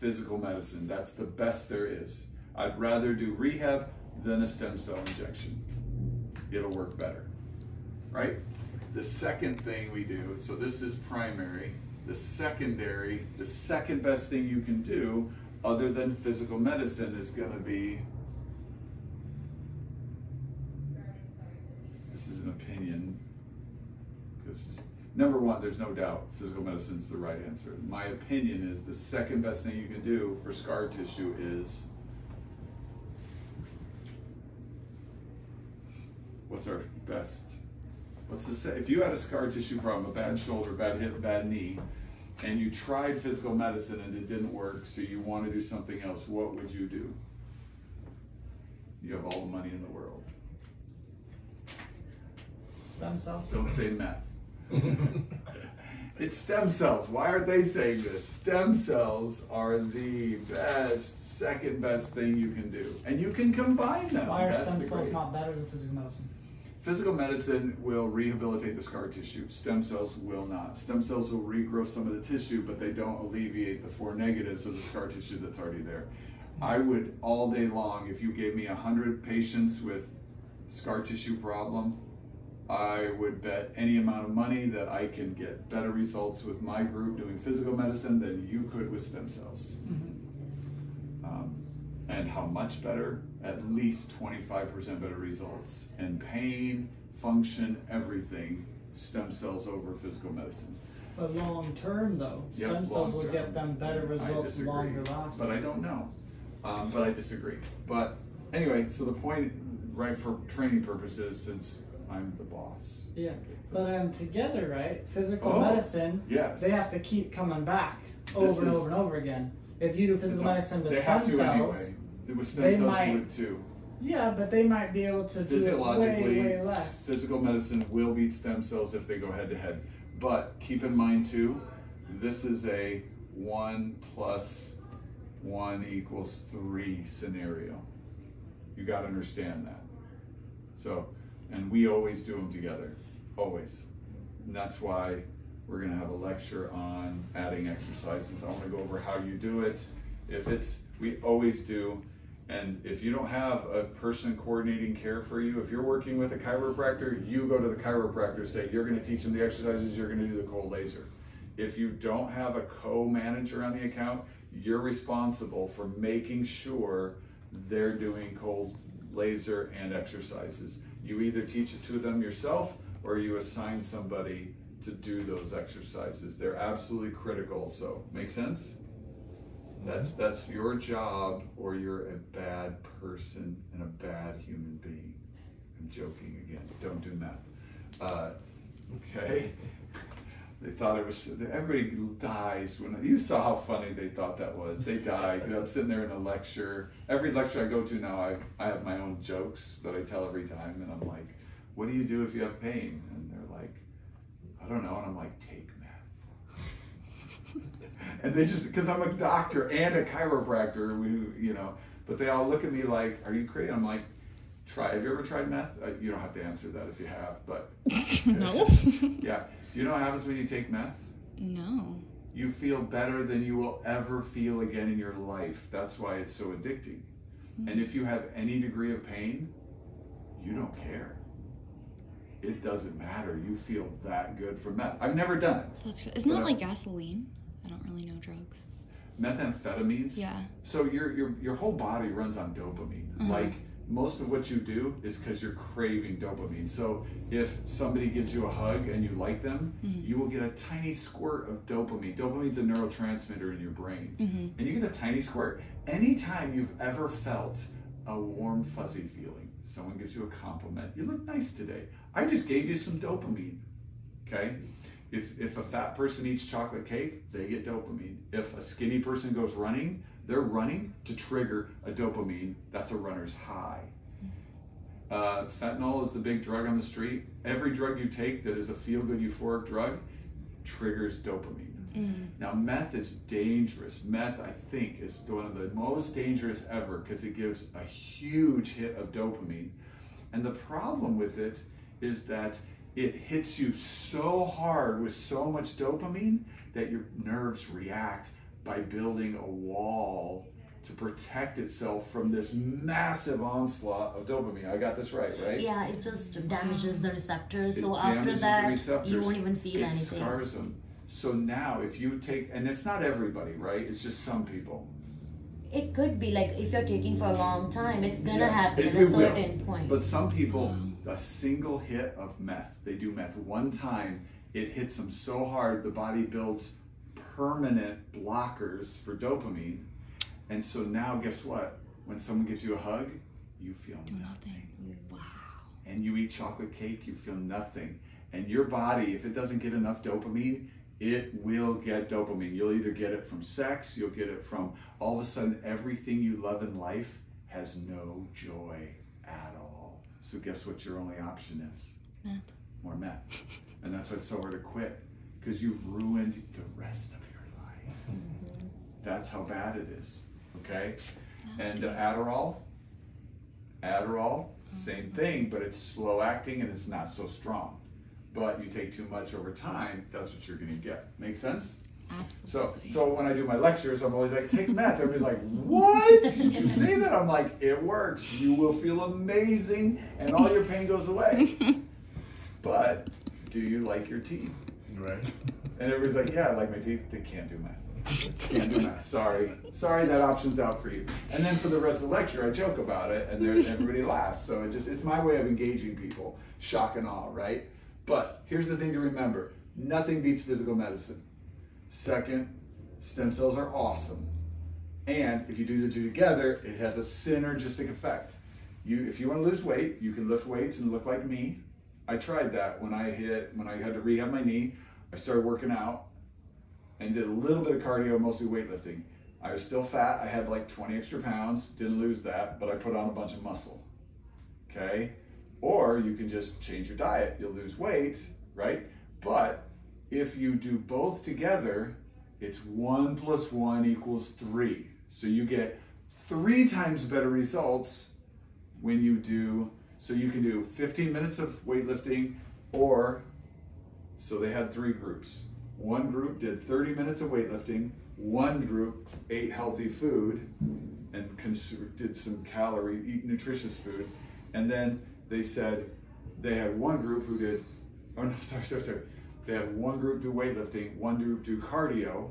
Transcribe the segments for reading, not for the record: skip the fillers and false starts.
physical medicine. That's the best there is. I'd rather do rehab than a stem cell injection. It'll work better, right? The second thing we do, so this is primary, the secondary, the second best thing you can do other than physical medicine is going to be, this is an opinion, because number one, there's no doubt physical medicine is the right answer. My opinion is the second best thing you can do for scar tissue is, what's our best? If you had a scar tissue problem, a bad shoulder, bad hip, bad knee, and you tried physical medicine and it didn't work, so you want to do something else, what would you do? You have all the money in the world. Stem cells? Don't say meth. It's stem cells. Why aren't they saying this? Stem cells are the best, second best thing you can do. And you can combine them. Why are stem cells not better than physical medicine? Physical medicine will rehabilitate the scar tissue. Stem cells will not. Stem cells will regrow some of the tissue, but they don't alleviate the 4 negatives of the scar tissue that's already there. I would, all day long, if you gave me 100 patients with scar tissue problem, I would bet any amount of money that I can get better results with my group doing physical medicine than you could with stem cells. And how much better? At least 25% better results. And pain, function, everything, stem cells over physical medicine. But long term though, stem cells will get them better results longer lasting. But I don't know. But I disagree. But anyway, so the point, right, for training purposes, since I'm the boss. Yeah, but together, right? Physical medicine, yes. They have to keep coming back over and over and over again. If you do physical medicine with stem cells, anyway. With stem cells you would too. Yeah, but they might be able to do it way less. Physical medicine will beat stem cells if they go head to head. But keep in mind too, this is a 1 + 1 = 3 scenario. You got to understand that. So, and we always do them together, always. And that's why we're going to have a lecture on adding exercises. I want to go over how you do it. We always do. And if you don't have a person coordinating care for you, if you're working with a chiropractor, you go to the chiropractor, say you're going to teach them the exercises, you're going to do the cold laser. If you don't have a co-manager on the account, you're responsible for making sure they're doing cold laser and exercises. You either teach it to them yourself or you assign somebody to do those exercises. They're absolutely critical, so make sense? That's your job, or you're a bad person and a bad human being. I'm joking again. Don't do meth. Okay. They thought it was. Everybody dies when you saw how funny they thought that was. They died. I'm sitting there in a lecture. Every lecture I go to now, I have my own jokes that I tell every time, and I'm like, "What do you do if you have pain?" And they're like, "I don't know." And I'm like, "Take meth." And they just, because I'm a doctor and a chiropractor, but they all look at me like, "Are you crazy?" I'm like, "Try. Have you ever tried meth?" You don't have to answer that if you have, but no. Yeah. Do you know what happens when you take meth? No. You feel better than you will ever feel again in your life. That's why it's so addicting. And if you have any degree of pain, you don't care. It doesn't matter. You feel that good from meth. I've never done it. That's good. Isn't that like gasoline? I don't really know drugs. Methamphetamines? Yeah. So your whole body runs on dopamine. Like, most of what you do is because you're craving dopamine. So if somebody gives you a hug and you like them, you will get a tiny squirt of dopamine. Dopamine's a neurotransmitter in your brain. And you get a tiny squirt. Anytime you've ever felt a warm, fuzzy feeling, someone gives you a compliment, "You look nice today. I just gave you some dopamine." Okay? If a fat person eats chocolate cake, they get dopamine. If a skinny person goes running, they're running to trigger a dopamine. That's a runner's high. Fentanyl is the big drug on the street. Every drug you take that is a feel-good euphoric drug triggers dopamine. Now, meth is dangerous. Meth, I think, is one of the most dangerous ever because it gives a huge hit of dopamine. And the problem with it is that it hits you so hard with so much dopamine that your nerves react by building a wall to protect itself from this massive onslaught of dopamine. I got this right? Yeah, it just damages the receptors. It So after damages that, the receptors. you won't even feel It anything. scars them. So now if you take, and it's not everybody, right? It's just some people. It could be like if you're taking for a long time, it's gonna Yes, happen at it a certain will. point. But some people, a single hit of meth, they do meth one time, it hits them so hard, the body builds permanent blockers for dopamine. And so now guess what? When someone gives you a hug, you feel nothing. Wow. And you eat chocolate cake, you feel nothing. And your body, if it doesn't get enough dopamine, it will get dopamine. You'll either get it from sex, you'll get it from all of a sudden everything you love in life has no joy at all. So guess what your only option is? Meth. More meth. And that's why it's so hard to quit, because you've ruined the rest of your life. That's how bad it is, okay? And Adderall, same thing, but it's slow acting and it's not so strong. But you take too much over time, that's what you're gonna get. Make sense? Absolutely. So when I do my lectures, I'm always like, take meth. Everybody's like, what? Did you say that? I'm like, it works. You will feel amazing and all your pain goes away. But do you like your teeth? Right. And everybody's like, yeah, I like my teeth. They can't do meth. Can't do meth. Sorry, that option's out for you. And then for the rest of the lecture, I joke about it, and everybody laughs. So it's my way of engaging people, shock and awe, right? But here's the thing to remember: nothing beats physical medicine. Second, stem cells are awesome, and if you do the two together, it has a synergistic effect. If you want to lose weight, you can lift weights and look like me. I tried that when I had to rehab my knee. I started working out and did a little bit of cardio, mostly weightlifting. I was still fat. I had like 20 extra pounds, didn't lose that, but I put on a bunch of muscle, okay? Or you can just change your diet. You'll lose weight, right? But if you do both together, it's 1 + 1 = 3. So you get 3 times better results when you do, so you can do 15 minutes of weightlifting, or, so they had 3 groups. One group did 30 minutes of weightlifting, one group ate healthy food and did some eat nutritious food, and then they said they had one group who did, oh no, sorry. They had one group do weightlifting, one group do cardio,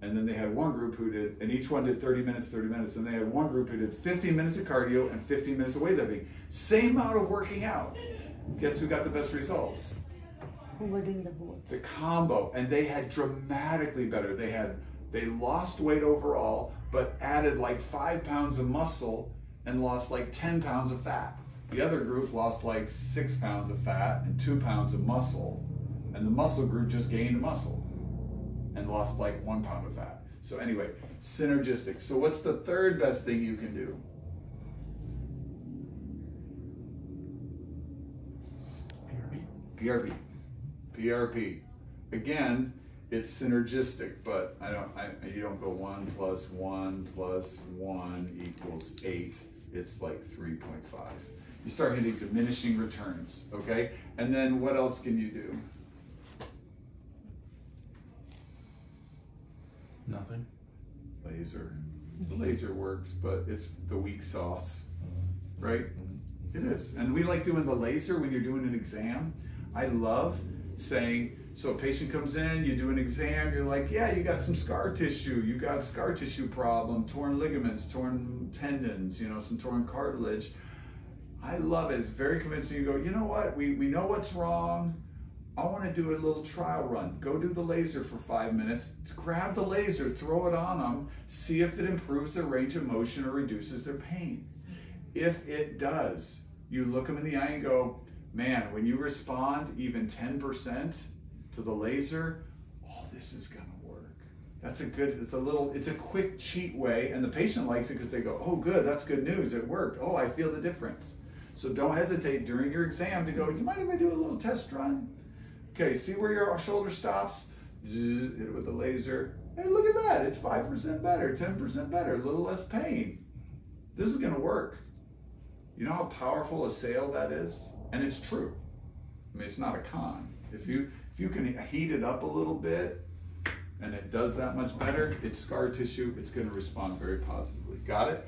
and then they had one group who did, and each one did 30 minutes, and they had one group who did 15 minutes of cardio and 15 minutes of weightlifting. Same amount of working out. Guess who got the best results? Who were doing the both? The combo, and they had dramatically better. They lost weight overall, but added like 5 pounds of muscle and lost like 10 pounds of fat. The other group lost like 6 pounds of fat and 2 pounds of muscle, and the muscle group just gained muscle and lost like 1 pound of fat. So anyway, synergistic. So what's the third best thing you can do? PRP. Again, it's synergistic, but you don't go 1 + 1 + 1 = 8. It's like 3.5. You start hitting diminishing returns, okay? And then what else can you do? Nothing. Laser. The laser works, but it's the weak sauce, right? It is. And we like doing the laser when you're doing an exam. I love saying, so a patient comes in, you do an exam, you're like, yeah, you got some scar tissue, you got scar tissue problem, torn ligaments, torn tendons, some torn cartilage. I love it. It's very convincing. You go, you know what? We know what's wrong. I want to do a little trial run. Go do the laser for 5 minutes. Grab the laser, throw it on them, see if it improves their range of motion or reduces their pain. If it does, you look them in the eye and go, man, when you respond even 10% to the laser, oh, this is gonna work. It's a quick cheat way, and the patient likes it because they go, oh good, that's good news, it worked. Oh, I feel the difference. So don't hesitate during your exam to go, you mind if I do a little test run? Okay, see where your shoulder stops? Zzz, hit it with the laser. Hey, look at that, it's 5% better, 10% better, a little less pain. This is gonna work. You know how powerful a sale that is? And it's true. I mean, it's not a con. If you can heat it up a little bit and it does that much better, it's scar tissue, it's going to respond very positively. Got it?